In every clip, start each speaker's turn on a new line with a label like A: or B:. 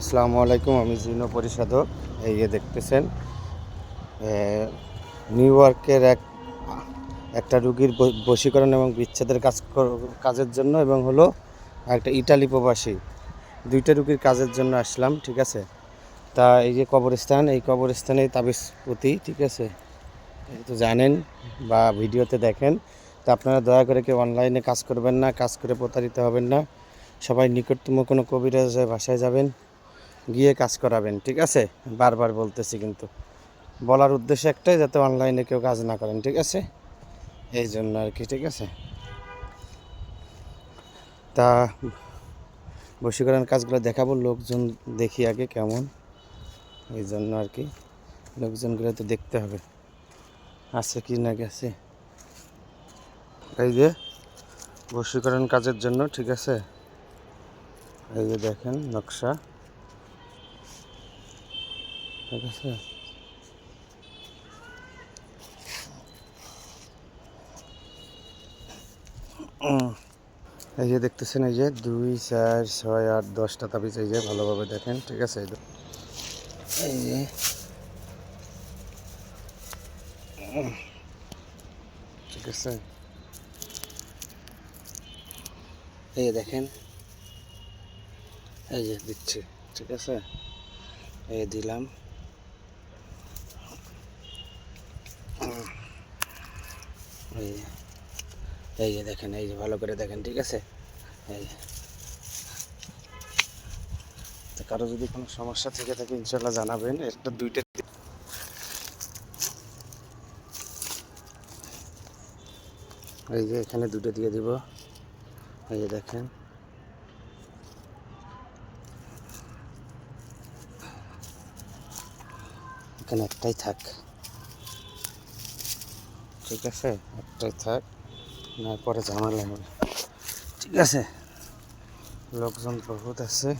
A: আসসালামু আলাইকুম, আমি জিনো পরিশোধক। এই যে দেখতেছেন নিউ ইয়র্কের একটা রুগীর বশীকরণ এবং বিচ্ছেদের কাজের জন্য, এবং হলো একটা ইটালি প্রবাসী, দুইটা রুগীর কাজের জন্য আসলাম। ঠিক আছে, তা এই যে কবরস্থান, এই কবরস্থানে তাবিজ পুঁতি, ঠিক আছে, এই তো জানেন বা ভিডিওতে দেখেন। তা আপনারা দয়া করে কেউ অনলাইনে কাজ করবেন না, কাজ করে প্রতারিত হবেন না। সবাই নিকটতম কোনো কবিরাজের বাসায় যাবেন, গিয়ে কাজ করাবেন। ঠিক আছে, বারবার বলতেছি, কিন্তু বলার উদ্দেশ্য একটাই, যাতে অনলাইনে কেউ কাজ না করেন। ঠিক আছে, এই জন্য আর কি। ঠিক আছে, তা বশীকরণ কাজগুলো দেখাবো, লোকজন দেখি আগে কেমন, এই জন্য আর কি। লোকজনগুলো তো দেখতে হবে আছে কি না গেছে। এই যে বশীকরণ কাজের জন্য, ঠিক আছে, এই যে দেখেন নকশা, ঠিক আছে। এই যে দেখতেছেন, এই যে 2, 4, 6, 8, 10টা তাবিজ, এই যে ভালোভাবে দেখেন। ঠিক আছে, এই যে ঠিক আছে, এই যে দেখেন, এই যে দিচ্ছি। ঠিক আছে, এই দিলাম, এই যে দেখেন, এই যে ভালো করে দেখেন। ঠিক আছে, এই তো কারো যদি কোনো সমস্যা থেকে থাকে ইনশাল্লাহ জানাবেন। একটা দুইটা, এই যে এখানে দুটো দিয়ে দিব। এই যে দেখেন, এখানে একটাই থাক। ঠিক আছে, একটাই থাক, না পরে ঝামেলা হবে। ঠিক আছে, লোকজন বহুত আছে,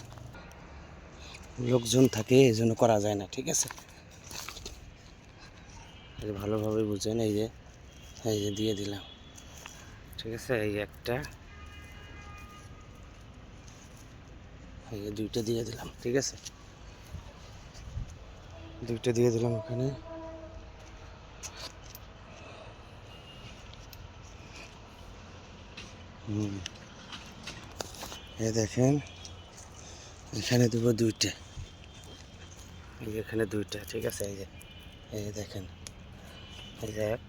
A: লোকজন থাকে, এই জন্য করা যায় না। ঠিক আছে, এই ভালোভাবে বুঝেন। এই যে দিয়ে দিলাম। ঠিক আছে, এই একটা, এই যে দুইটা দিয়ে দিলাম। ঠিক আছে, দুইটা দিয়ে দিলাম ওখানে। এই দেখেন, এখানে দেব দুইটা, এই যে এখানে দুইটা। ঠিক আছে, এই যে দেখেন, এই যে এক,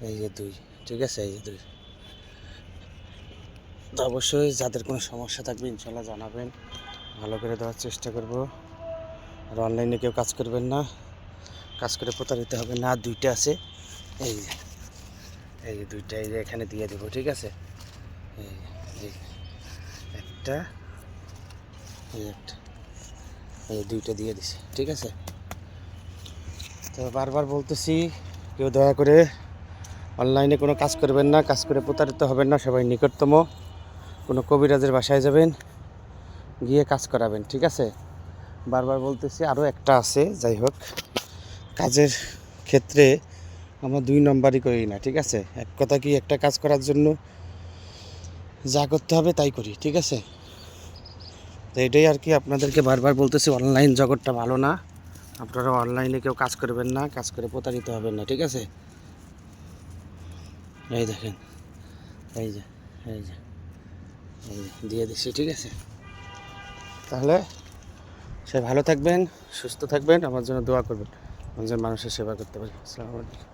A: এই যে দুই। ঠিক আছে, এই যে দুই। তো অবশ্যই যাদের কোনো সমস্যা থাকবে ইনশাল্লাহ জানাবেন, ভালো করে দেওয়ার চেষ্টা করব। আর অনলাইনে কেউ কাজ করবেন না, কাজ করে প্রতারিত হবে না। দুইটা আছে, এই যে এই যে দুইটা, এই যে এখানে দিয়ে দেবো। ঠিক আছে, এই একটা, এই একটা, এই দুইটা দিয়ে দিছি। ঠিক আছে, তো বারবার বলতেছি, কেউ দয়া করে অনলাইনে কোনো কাজ করবেন না, কাজ করে প্রতারিত হবেন না। সবাই নিকটতম কোনো কবিরাজের বাসায় যাবেন, গিয়ে কাজ করাবেন। ঠিক আছে, বারবার বলতেছি। আরও একটা আছে, যাই হোক, কাজের ক্ষেত্রে আমরা 2 নম্বরই করি না। ঠিক আছে, এক কথা কি, একটা কাজ করার জন্য যা করতে হবে তাই করি। ঠিক আছে, তো এটাই আর কি, আপনাদেরকে বারবার বলতেছি, অনলাইন জগৎটা ভালো না। আপনারা অনলাইনে কেউ কাজ করবেন না, কাজ করে প্রতারিত হবেন না। ঠিক আছে, এই দেখেন, এই যে এই যে এই যে দিয়ে দিচ্ছি। ঠিক আছে, তাহলে সে ভালো থাকবেন, সুস্থ থাকবেন, আমার জন্য দোয়া করবেন, আমার জন্য মানুষের সেবা করতে পারি। আসসালামু আলাইকুম।